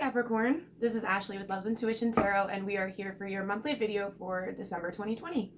Capricorn, this is Ashley with Love's Intuition Tarot, and we are here for your monthly video for December 2020.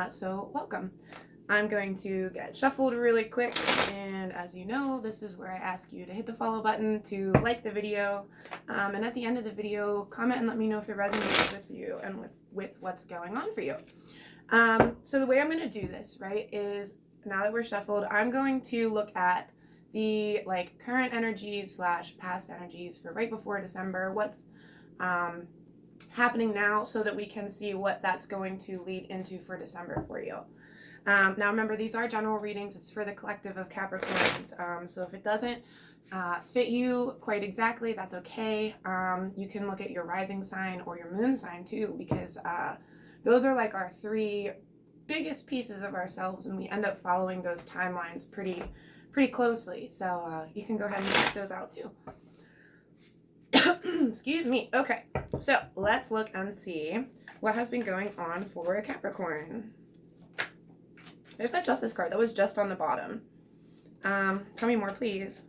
So welcome. I'm going to get shuffled really quick, and as you know, this is where I ask you to hit the follow button, to like the video, and at the end of the video, comment and let me know if it resonates with you and with what's going on for you. So the way I'm going to do this, right, is now that we're shuffled, I'm going to look at the current energies / past energies for right before December, what's happening now, so that we can see what that's going to lead into for December for you. Now remember, these are general readings. It's for the collective of Capricorns. So if it doesn't fit you quite exactly, that's okay. You can look at your rising sign or your moon sign too, because those are like our three biggest pieces of ourselves, and we end up following those timelines pretty closely. So you can go ahead and check those out too. Excuse me. Okay, so let's look and see what has been going on for a Capricorn. There's that Justice card that was just on the bottom. Tell me more, please.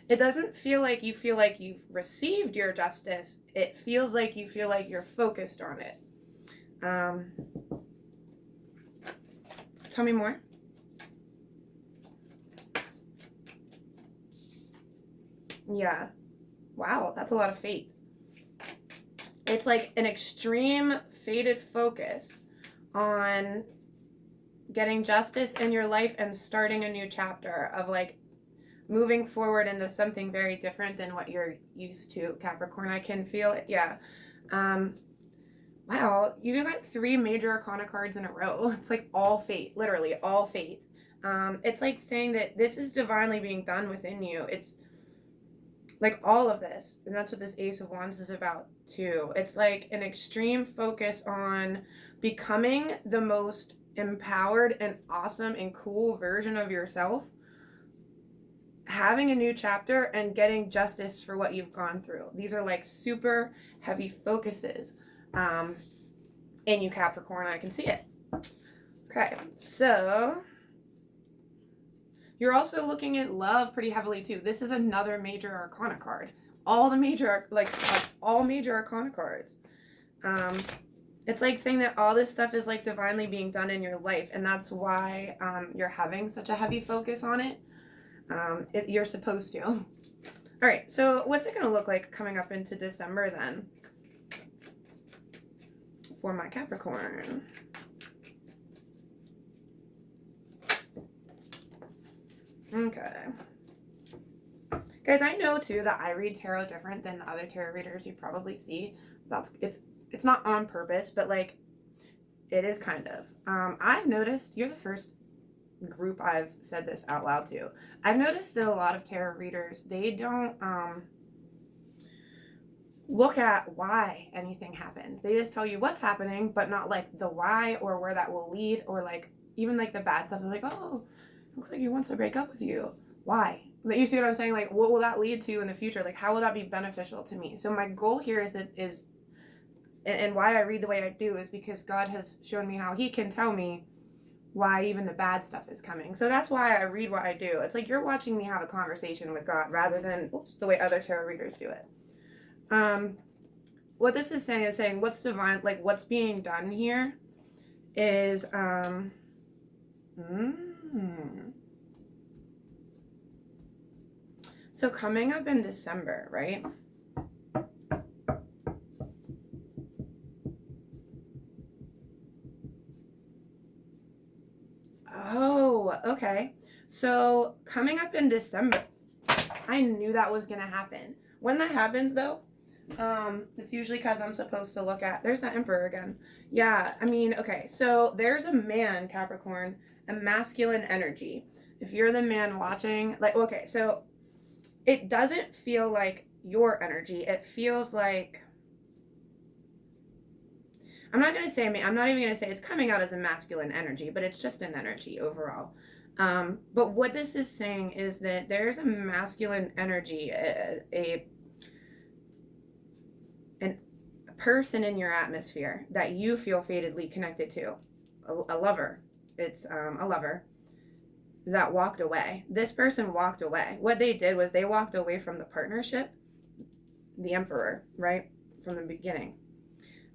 It doesn't feel like you've received your justice. It feels like you feel like you're focused on it. Tell me more. Yeah. Wow, that's a lot of fate. It's like an extreme fated focus on getting justice in your life and starting a new chapter of moving forward into something very different than what you're used to, Capricorn. I can feel it. Yeah. Wow, you got 3 major arcana cards in a row. It's like all fate, literally all fate. It's like saying that this is divinely being done within you. It's like all of this, and that's what this Ace of Wands is about too. It's like an extreme focus on becoming the most empowered and awesome and cool version of yourself, having a new chapter, and getting justice for what you've gone through. These are like super heavy focuses in you, Capricorn. I can see it. Okay, so you're also looking at love pretty heavily too. This is another major arcana card. All the major, all major arcana cards. It's like saying that all this stuff is like divinely being done in your life, and that's why you're having such a heavy focus on it. You're supposed to. All right, so what's it going to look like coming up into December then for my Capricorn? Okay. Guys, I know too that I read tarot different than the other tarot readers you probably see. It's not on purpose, but it is kind of. I've noticed, you're the first group I've said this out loud to. I've noticed that a lot of tarot readers, they don't look at why anything happens. They just tell you what's happening, but not the why or where that will lead, or even the bad stuff. They're like, oh, looks like he wants to break up with you. Why? You see what I'm saying? What will that lead to in the future? How will that be beneficial to me? So my goal here and why I read the way I do is because God has shown me how he can tell me why even the bad stuff is coming. So that's why I read what I do. It's like you're watching me have a conversation with God rather than the way other tarot readers do it. What this is saying what's divine, what's being done here is so coming up in December, right? Oh, okay. So coming up in December, I knew that was going to happen. When that happens though, it's usually because I'm supposed to look at, there's that Emperor again. Yeah, I mean, okay, so there's a man, Capricorn, a masculine energy. If you're the man watching, okay, so it doesn't feel like your energy. It feels like, I'm not even going to say it's coming out as a masculine energy, but it's just an energy overall. But what this is saying is that there's a masculine energy, a person in your atmosphere that you feel fatedly connected to, a lover. It's a lover that walked away. This person walked away. What they did was they walked away from the partnership, the Emperor, right? From the beginning.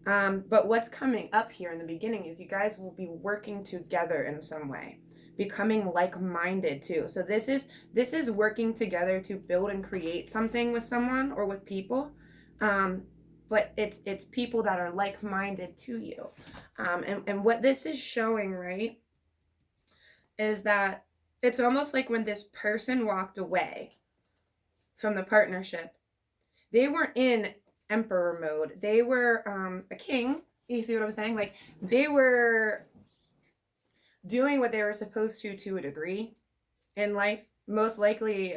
But what's coming up here in the beginning is you guys will be working together in some way, becoming like-minded too. So this is working together to build and create something with someone or with people. But it's people that are like-minded to you. And what this is showing, right, is that it's almost like when this person walked away from the partnership, they weren't in Emperor mode. They were a king. You see what I'm saying? Like, they were doing what they were supposed to a degree in life. Most likely,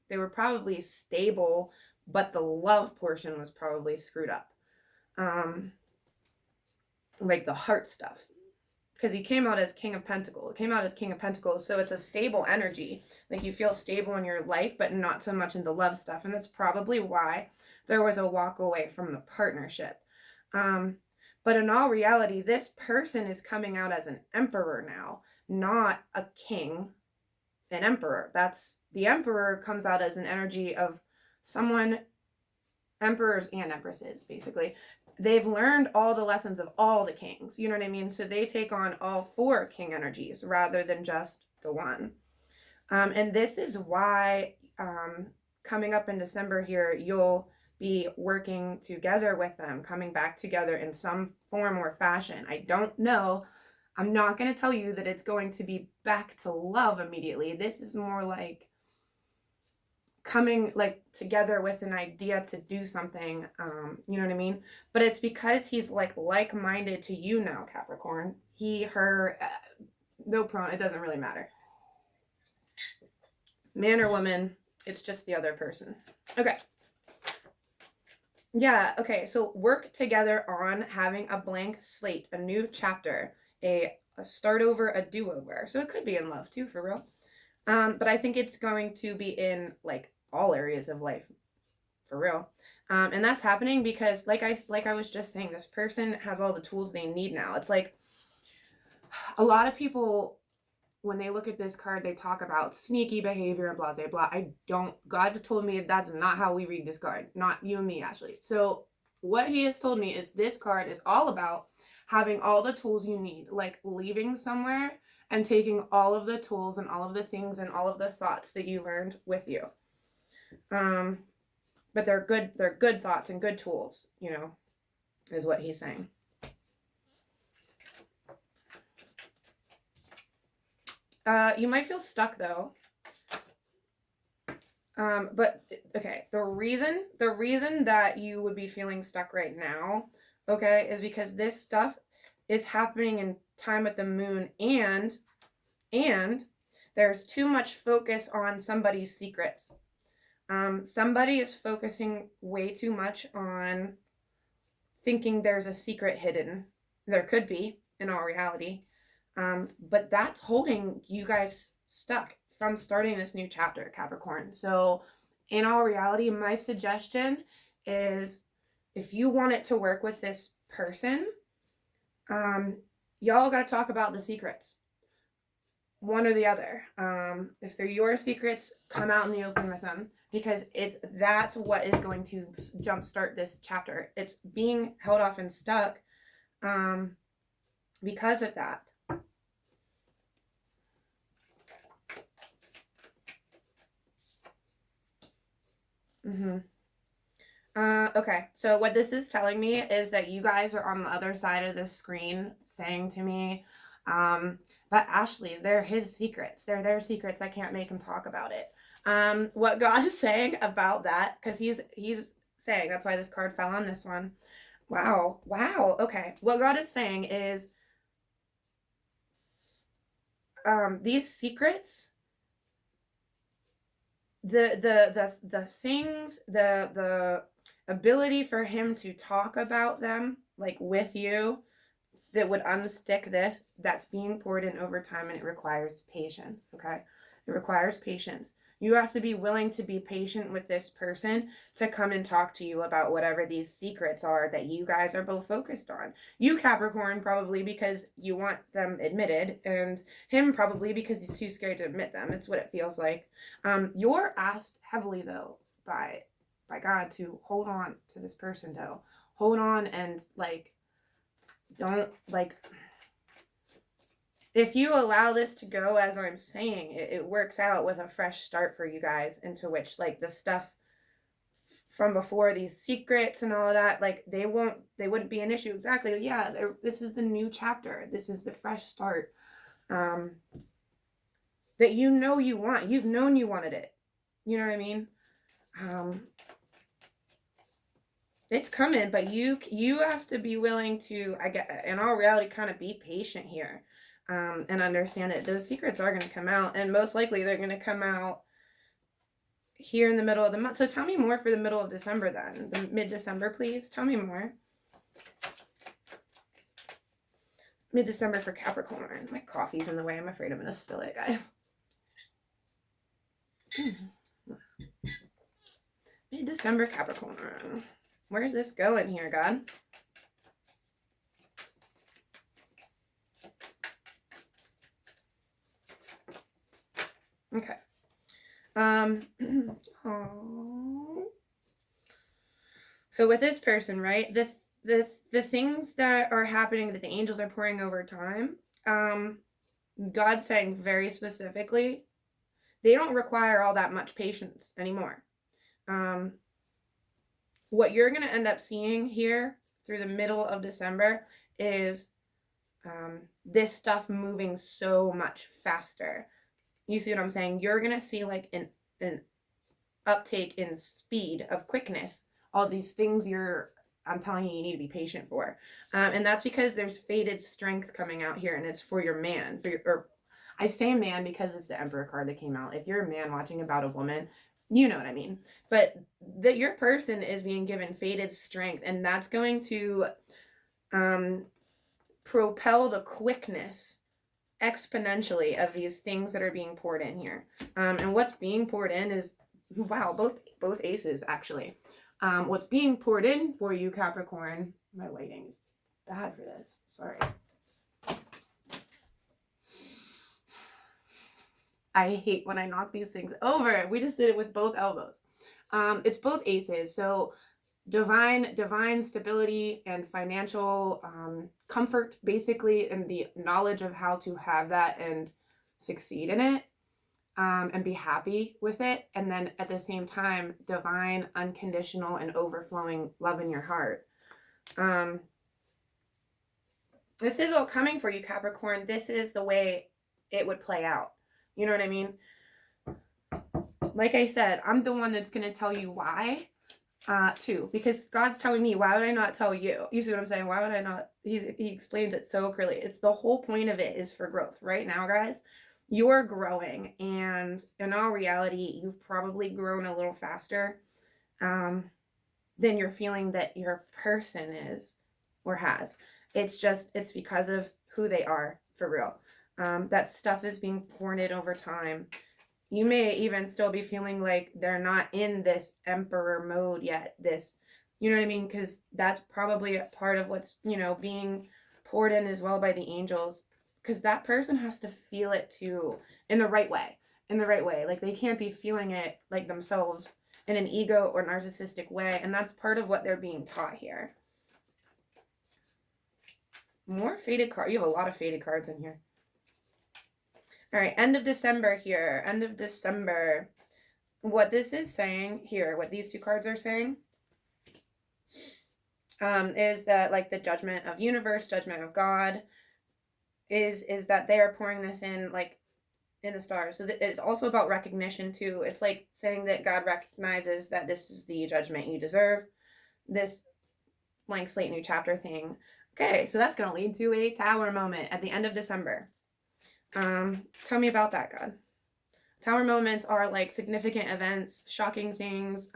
they were probably stable, but the love portion was probably screwed up. Like the heart stuff. Because he came out as King of Pentacles. It came out as King of Pentacles, so it's a stable energy. Like, you feel stable in your life, but not so much in the love stuff. And that's probably why there was a walk away from the partnership. But in all reality, this person is coming out as an emperor now, not a king, an emperor. That's, the emperor comes out as an energy of someone, emperors and empresses, basically. They've learned all the lessons of all the kings, you know what I mean? So they take on all 4 king energies rather than just the one. And this is why coming up in December here, you'll be working together with them, coming back together in some form or fashion. I don't know. I'm not going to tell you that it's going to be back to love immediately. This is more like coming like together with an idea to do something, you know what I mean? But it's because he's like-minded to you now, Capricorn. He, her, no pronoun, it doesn't really matter. Man or woman, it's just the other person. Okay. Yeah, okay, so work together on having a blank slate, a new chapter, a start over, a do-over. So it could be in love too, for real. But I think it's going to be in like all areas of life, for real. And that's happening because like I was just saying, this person has all the tools they need now. It's like a lot of people, when they look at this card, they talk about sneaky behavior and blah, blah, blah. God told me that's not how we read this card. Not you and me, Ashley. So what he has told me is this card is all about having all the tools you need, like leaving somewhere and taking all of the tools and all of the things and all of the thoughts that you learned with you. But they're good thoughts and good tools, you know, is what he's saying. You might feel stuck though. But okay, the reason that you would be feeling stuck right now, okay, is because this stuff is happening in time with the moon, and there's too much focus on somebody's secrets. Somebody is focusing way too much on thinking there's a secret hidden. There could be, in all reality. But that's holding you guys stuck from starting this new chapter, Capricorn. So in all reality, my suggestion is if you want it to work with this person, y'all got to talk about the secrets. One or the other. If they're your secrets, come out in the open with them, because that's what is going to jumpstart this chapter. It's being held off and stuck because of that. Okay, so what this is telling me is that you guys are on the other side of the screen saying to me, but Ashley, they're his secrets. They're their secrets. I can't make him talk about it. What God is saying about that, because he's saying, that's why this card fell on this one. Wow. Okay. What God is saying is, these secrets, the things, the ability for him to talk about them, like with you, that would unstick this, that's being poured in over time, and it requires patience, okay? It requires patience. You have to be willing to be patient with this person to come and talk to you about whatever these secrets are that you guys are both focused on. You, Capricorn, probably because you want them admitted, and him probably because he's too scared to admit them. It's what it feels like. You're asked heavily, though, by God to hold on to this person, though. Hold on and, like, don't, like... If you allow this to go as I'm saying, it works out with a fresh start for you guys, into which, like, the stuff from before, these secrets and all of that, like, they wouldn't be an issue. Exactly. Yeah, this is the new chapter. This is the fresh start that you know you want. You've known you wanted it. You know what I mean? It's coming, but you have to be willing to, I get, in all reality, kind of be patient here. And understand that those secrets are going to come out, and most likely they're going to come out here in the middle of the month. So tell me more for the middle of December then. The mid-December, please. Tell me more. Mid-December for Capricorn. My coffee's in the way. I'm afraid I'm going to spill it, guys. Mid-December Capricorn. Where's this going here, God? Okay. So with this person, right, the things that are happening that the angels are pouring over time, God's saying very specifically, they don't require all that much patience anymore. What you're going to end up seeing here through the middle of December is this stuff moving so much faster. You see what I'm saying? You're going to see like an uptake in speed, of quickness. All these things I'm telling you need to be patient for. And that's because there's faded strength coming out here, and it's for your man. I say man because it's the Emperor card that came out. If you're a man watching about a woman, you know what I mean. But your person is being given faded strength, and that's going to propel the quickness exponentially of these things that are being poured in here. And what's being poured in is, wow, both aces actually. What's being poured in for you, Capricorn, my lighting is bad for this, sorry. I hate when I knock these things over. We just did it with both elbows. It's both aces, so divine stability and financial comfort, basically, and the knowledge of how to have that and succeed in it, and be happy with it. And then at the same time, divine, unconditional, and overflowing love in your heart. This is all coming for you, Capricorn. This is the way it would play out. You know what I mean? Like I said, I'm the one that's going to tell you why. Too, because God's telling me, why would I not tell you? You see what I'm saying? Why would I not? He explains it so clearly. It's the whole point of it is for growth. Right now, guys, you're growing, and in all reality, you've probably grown a little faster than you're feeling that your person is or has. It's because of who they are, for real. That stuff is being poured in over time. You may even still be feeling like they're not in this emperor mode yet. You know what I mean? Because that's probably a part of what's, being poured in as well by the angels. Because that person has to feel it too, in the right way. Like, they can't be feeling it like themselves in an ego or narcissistic way. And that's part of what they're being taught here. More faded cards. You have a lot of faded cards in here. All right, end of December here. End of December. What this is saying here, what these two cards are saying, is that, like, the judgment of universe, judgment of God, is that they are pouring this in, like, in the stars. So it's also about recognition, too. It's like saying that God recognizes that this is the judgment you deserve. This blank slate new chapter thing. Okay, so that's going to lead to a tower moment at the end of December. Tell me about that, God. Tower moments are like significant events, shocking things,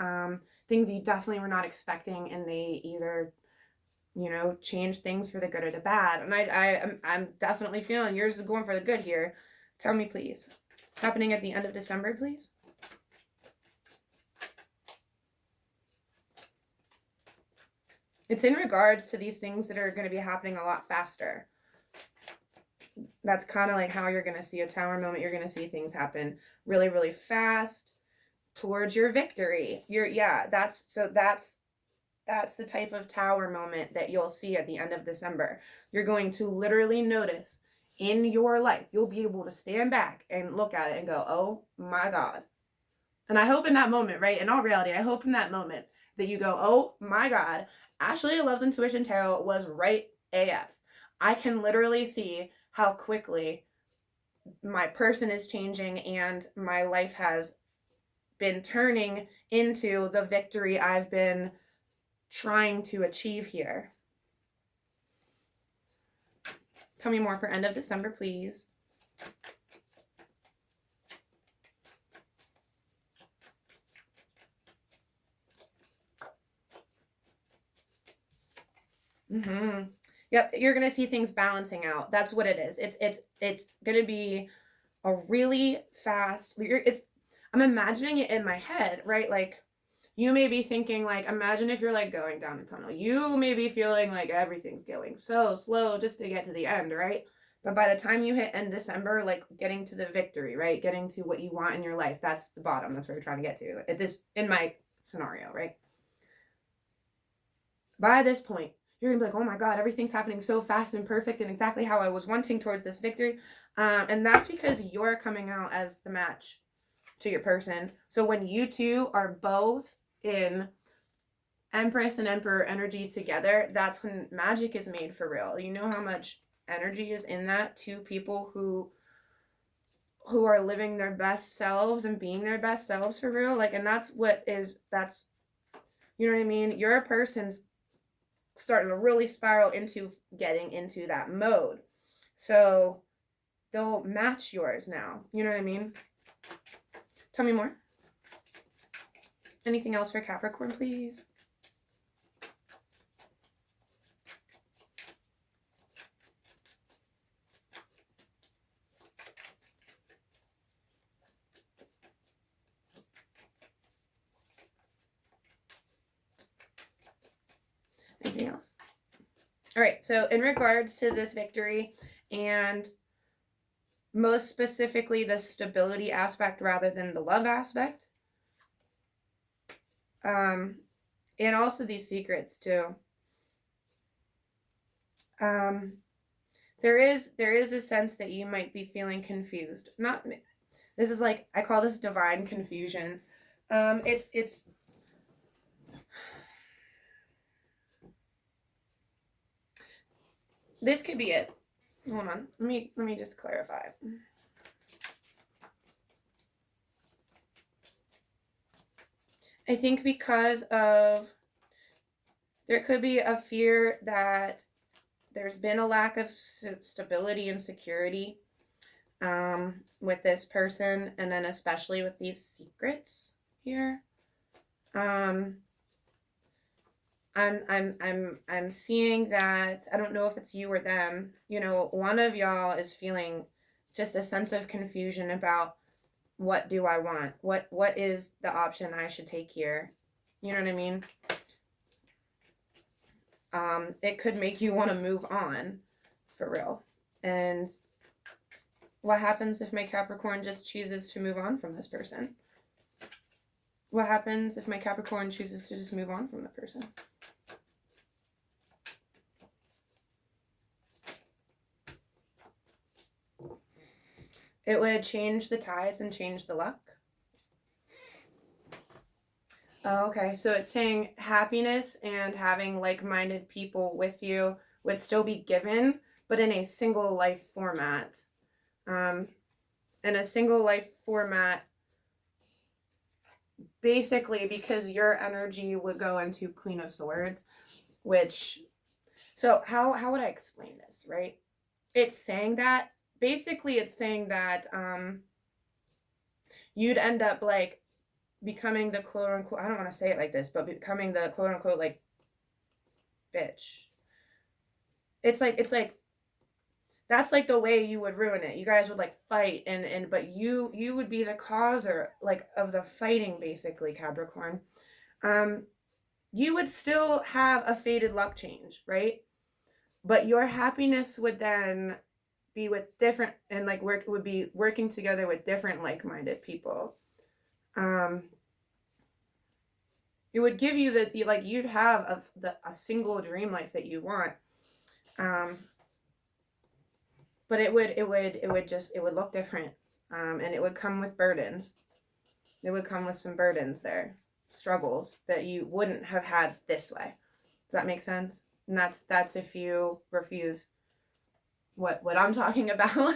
things you definitely were not expecting, and they either, change things for the good or the bad. And I'm definitely feeling yours is going for the good here. Tell me, please. Happening at the end of December, please. It's in regards to these things that are going to be happening a lot faster. That's kind of like how you're going to see a Tower moment. You're going to see things happen really, really fast towards your victory. That's the type of Tower moment that you'll see at the end of December. You're going to literally notice in your life, you'll be able to stand back and look at it and go, oh my God. And I hope in that moment, right? In all reality, I hope in that moment that you go, oh my God, Ashley Loves Intuition Tarot was right AF. I can literally see how quickly my person is changing and my life has been turning into the victory I've been trying to achieve here. Tell me more for end of December, please. Yep, you're gonna see things balancing out. That's what it is. It's gonna be a really fast. I'm imagining it in my head, right? Like, you may be thinking, like, imagine if you're like going down a tunnel. You may be feeling like everything's going so slow just to get to the end, right? But by the time you hit end December, like getting to the victory, right? Getting to what you want in your life, that's the bottom. That's where you're trying to get to. At this, in my scenario, right? By this point, you're gonna be like, oh my God, everything's happening so fast and perfect and exactly how I was wanting towards this victory. And that's because you're coming out as the match to your person. So when you two are both in Empress and Emperor energy together, that's when magic is made for real. You know how much energy is in that? Two people who are living their best selves and being their best selves for real. Like, and that's you know what I mean? Your person's starting to really spiral into getting into that mode. So they'll match yours now. You know what I mean? Tell me more. Anything else for Capricorn, please? Anything else? All right, so in regards to this victory and most specifically the stability aspect rather than the love aspect, and also these secrets too, there is a sense that you might be feeling confused. This is like, I call this divine confusion. It's this could be it. Hold on. Let me just clarify. I think because of, there could be a fear that there's been a lack of stability and security with this person, and then especially with these secrets here. I'm seeing that, I don't know if it's you or them, you know, one of y'all is feeling just a sense of confusion about, what do I want? What is the option I should take here? You know what I mean? It could make you want to move on for real. And what happens if my Capricorn just chooses to move on from this person? What happens if my Capricorn chooses to just move on from the person? It would change the tides and change the luck. Oh, okay, so it's saying happiness and having like-minded people with you would still be given, but in a single life format. In a single life format, basically because your energy would go into Queen of Swords, which, so how would I explain this, right? It's saying that, basically it's saying that you'd end up like becoming the quote unquote, I don't want to say it like this, but becoming the quote unquote like bitch. It's like that's like the way you would ruin it. You guys would like fight and but you would be the causer like of the fighting, basically, Capricorn. you would still have a faded luck change, right? But your happiness would then be with different, and like would be working together with different like-minded people. It would give you the, like, you'd have a single dream life that you want. But it would look different. And it would come with burdens. It would come with some burdens there, struggles that you wouldn't have had this way. Does that make sense? And that's if you refuse what I'm talking about.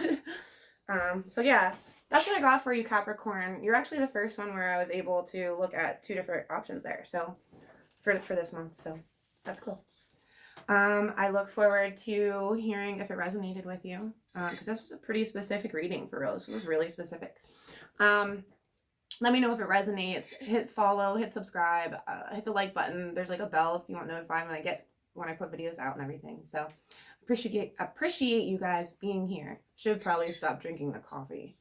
So yeah, that's what I got for you, Capricorn. You're actually the first one where I was able to look at 2 different options there. So for this month, so that's cool. I look forward to hearing if it resonated with you, because this was a pretty specific reading, for real. This was really specific. Let me know if it resonates. Hit follow, hit subscribe, hit the like button. There's like a bell if you want notified when I put videos out and everything. So appreciate you guys being here. Should probably stop drinking the coffee.